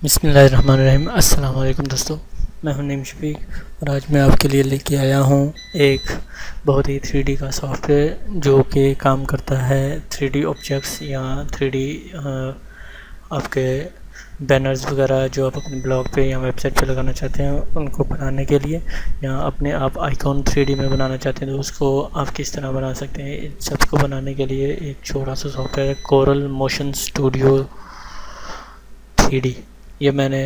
बिस्मिल्लाहिर्रहमानिर्रहीम। अस्सलाम वालेकुम दोस्तों, मैं हूं नईम शफीक और आज मैं आपके लिए लेके आया हूं एक बहुत ही 3D का सॉफ्टवेयर जो कि काम करता है 3D ऑब्जेक्ट्स या 3D आपके बैनर्स वगैरह जो आप अपने ब्लॉग पे या वेबसाइट पे लगाना चाहते हैं उनको बनाने के लिए, या अपने आप आइकॉन 3D में बनाना चाहते हैं तो उसको आप किस तरह बना सकते हैं। इन सबको बनाने के लिए एक छोटा सा सॉफ्टवेयर है, कोरल मोशन स्टूडियो 3D। ये मैंने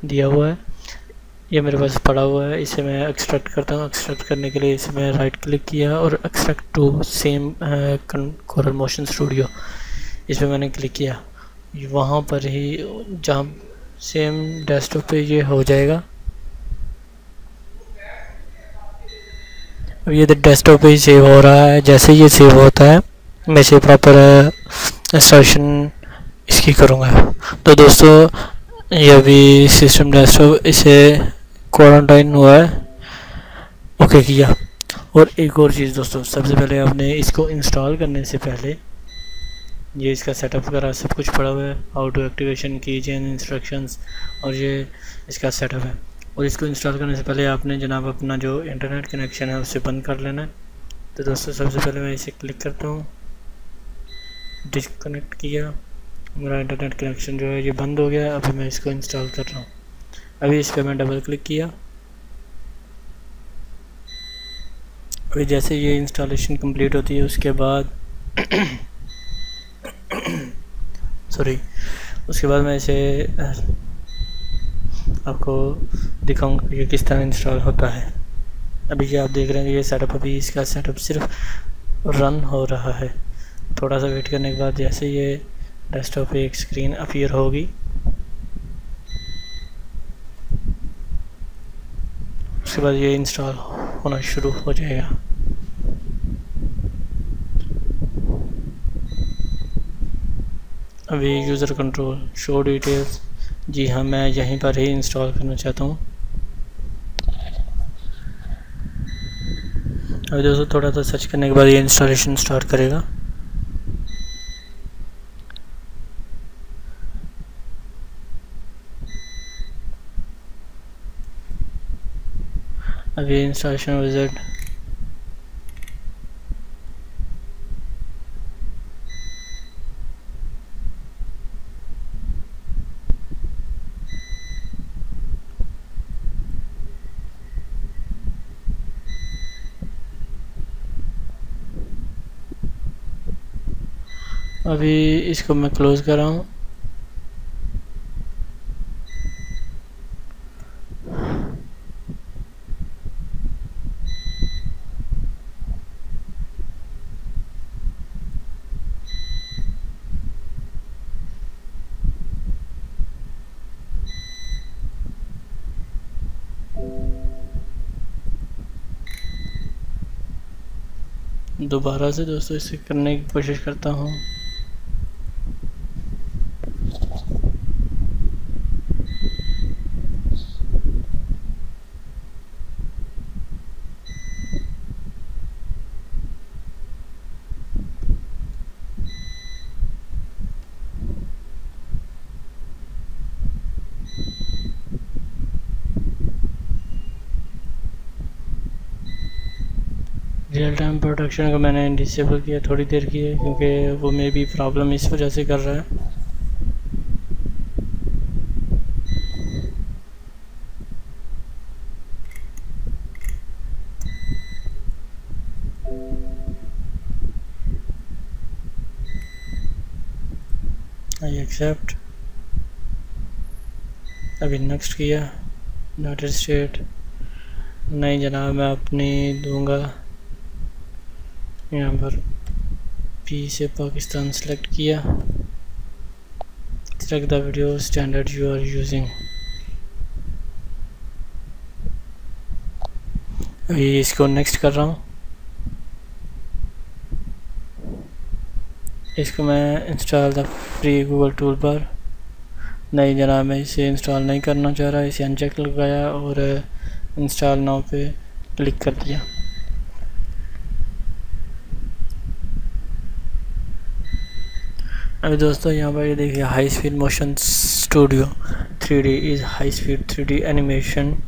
दिया हुआ है, ये मेरे पास पड़ा हुआ है। इसे मैं एक्सट्रैक्ट करता हूँ। एक्सट्रैक्ट करने के लिए इसे मैं राइट क्लिक किया और extract to same Corel Motion Studio, इस पर मैंने क्लिक किया। वहाँ पर ही जहाँ सेम डेस्कटॉप पे ये हो जाएगा। अब ये डेस्कटॉप पे ही सेव हो रहा है। जैसे ये सेव होता है मैं इसे प्रॉपर इंस्टॉलेशन इसकी करूँगा। तो दोस्तों ये अभी सिस्टम डेस्कटॉप इसे क्वारंटाइन हुआ है, ओके किया। और एक और चीज़ दोस्तों, सबसे पहले आपने इसको इंस्टॉल करने से पहले ये इसका सेटअप वगैरह सब कुछ पड़ा हुआ है, हाउ टू एक्टिवेशन की चेन इंस्ट्रक्शंस, और ये इसका सेटअप है। और इसको इंस्टॉल करने से पहले आपने जनाब अपना जो इंटरनेट कनेक्शन है उसे बंद कर लेना है। तो दोस्तों सबसे पहले मैं इसे क्लिक करता हूँ, डिस्कनेक्ट किया, मेरा इंटरनेट कनेक्शन जो है ये बंद हो गया। अभी मैं इसको इंस्टॉल कर रहा हूँ। अभी इस पर मैं डबल क्लिक किया। अभी जैसे ये इंस्टॉलेशन कंप्लीट होती है उसके बाद उसके बाद मैं इसे आपको दिखाऊंगा कि किस तरह इंस्टॉल होता है। अभी ये आप देख रहे हैं कि ये सेटअप, अभी इसका सेटअप सिर्फ रन हो रहा है। थोड़ा सा वेट करने के बाद जैसे ये डेस्कटॉप पे एक स्क्रीन अपीयर होगी, उसके बाद ये इंस्टॉल होना शुरू हो जाएगा। अभी यूज़र कंट्रोल शो डिटेल्स, जी हाँ मैं यहीं पर ही इंस्टॉल करना चाहता हूँ। अभी दोस्तों थोड़ा सा सर्च करने के बाद ये इंस्टॉलेशन स्टार्ट करेगा। अभी इंस्टॉलेशन विज़िट, अभी इसको मैं क्लोज कर रहा हूँ। दोबारा से दोस्तों इसे करने की कोशिश करता हूँ। रियल टाइम प्रोटेक्शन को मैंने डिसेबल किया, थोड़ी देर की है क्योंकि वो मे बी प्रॉब्लम इस वजह से कर रहा है। आई एक्सेप्ट, अभी नेक्स्ट किया। यूनाइटेड स्टेट नहीं जनाब, मैं अपनी दूंगा। यहाँ पर पी से पाकिस्तान सेलेक्ट किया। Select the video standard you are using. अभी इसको नेक्स्ट कर रहा हूँ। इसको मैं install the free Google toolbar, नहीं जनाब मैं इसे इंस्टॉल नहीं करना चाह रहा। इसे अनचेक लगाया और इंस्टॉल नाउ पे क्लिक कर दिया। अभी दोस्तों यहाँ पर ये देखिए high speed motion Studio 3D is high-speed 3D animation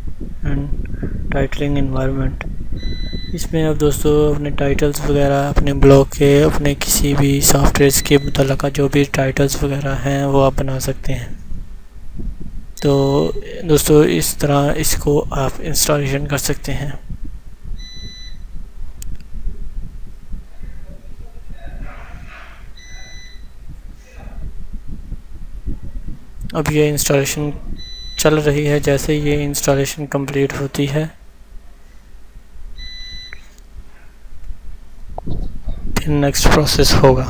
and titling environment। इसमें अब दोस्तों अपने टाइटल्स वगैरह अपने ब्लॉग के, अपने किसी भी सॉफ्टवेयर के मुतल्लिक़ जो भी टाइटल्स वगैरह हैं वो आप बना सकते हैं। तो दोस्तों इस तरह इसको आप इंस्टॉलेशन कर सकते हैं। अब ये इंस्टॉलेशन चल रही है। जैसे ये इंस्टॉलेशन कंप्लीट होती है फिर नेक्स्ट प्रोसेस होगा।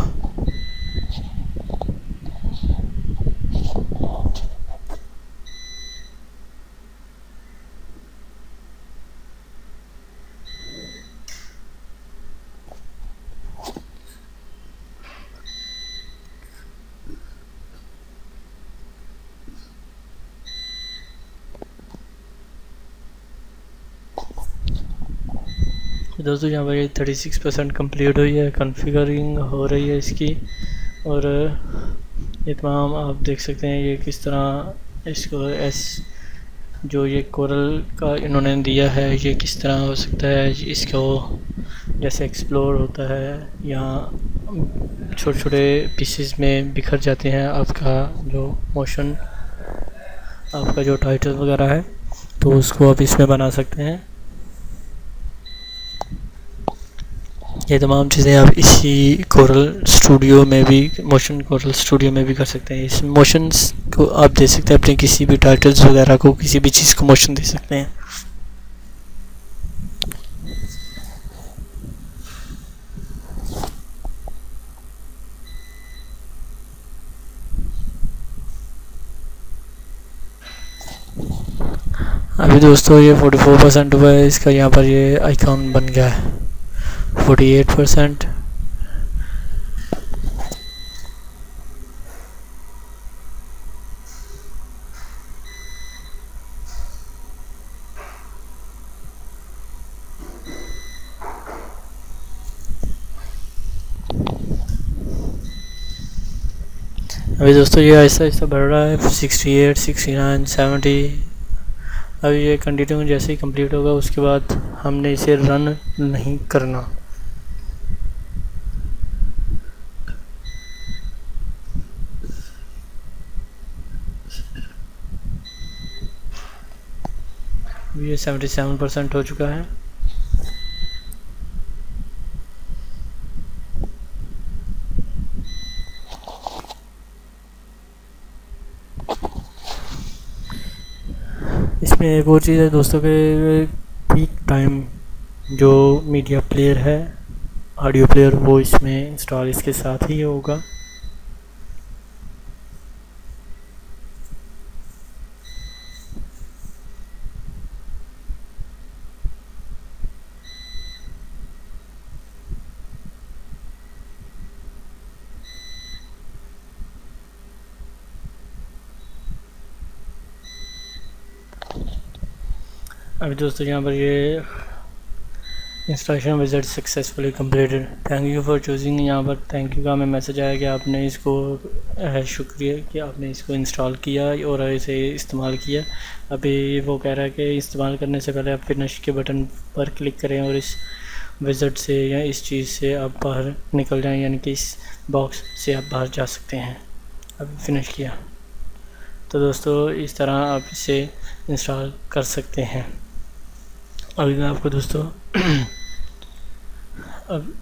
दोस्तों यहाँ पर ये 36% कंप्लीट हुई है, कॉन्फ़िगरिंग हो रही है इसकी। और ये तमाम आप देख सकते हैं ये किस तरह इसको जो ये कोरल का इन्होंने दिया है ये किस तरह हो सकता है, इसको जैसे एक्सप्लोर होता है या छोटे छोटे पीसेस में बिखर जाते हैं आपका जो मोशन, आपका जो टाइटल वगैरह है, तो उसको आप इसमें बना सकते हैं। ये तमाम चीज़ें आप इसी कोरल स्टूडियो में भी, मोशन कोरल स्टूडियो में भी कर सकते हैं। इस मोशंस को आप दे सकते हैं अपने किसी भी टाइटल्स वगैरह को, किसी भी चीज़ को मोशन दे सकते हैं। अभी दोस्तों ये 44% हुआ है इसका, यहाँ पर ये आइकॉन बन गया है 48%। अभी दोस्तों ये ऐसा ऐसा बढ़ रहा है 68, 69, 70। अब ये कंटिन्यू जैसे ही कंप्लीट होगा उसके बाद हमने इसे रन नहीं करना। ये 77% हो चुका है। इसमें एक और चीज़ है दोस्तों के पीक टाइम जो मीडिया प्लेयर है, ऑडियो प्लेयर, वो इसमें इंस्टॉल इसके साथ ही होगा। अभी दोस्तों यहाँ पर ये installation visit successfully completed, thank you for choosing. यहाँ पर थैंक यू का हमें मैसेज आया कि आपने इसको शुक्रिया कि आपने इसको इंस्टॉल किया और इसे इस्तेमाल किया। अभी वो कह रहा है कि इस्तेमाल करने से पहले आप फिनिश के बटन पर क्लिक करें और इस विजिट से या इस चीज़ से आप बाहर निकल जाएं, यानी कि इस बॉक्स से आप बाहर जा सकते हैं। अभी फिनिश किया। तो दोस्तों इस तरह आप इसे इंस्टॉल कर सकते हैं। अभी मैं आपको दोस्तों अब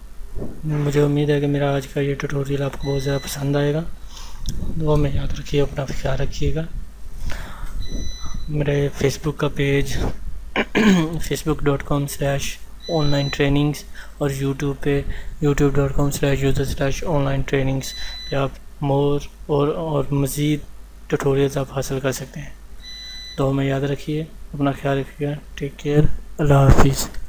मुझे उम्मीद है कि मेरा आज का ये ट्यूटोरियल आपको बहुत ज़्यादा पसंद आएगा। दुआ में याद रखिए, अपना ख्याल रखिएगा। मेरे फेसबुक का पेज facebook.com/online-trainings और यूट्यूब पे youtube.com/user/online-trainings पे आप मोर और मज़ीद ट्यूटोरियल्स आप हासिल कर सकते हैं। तो हमें याद रखिए, अपना ख्याल रखिएगा। टेक केयर, अल्लाह हाफिज़।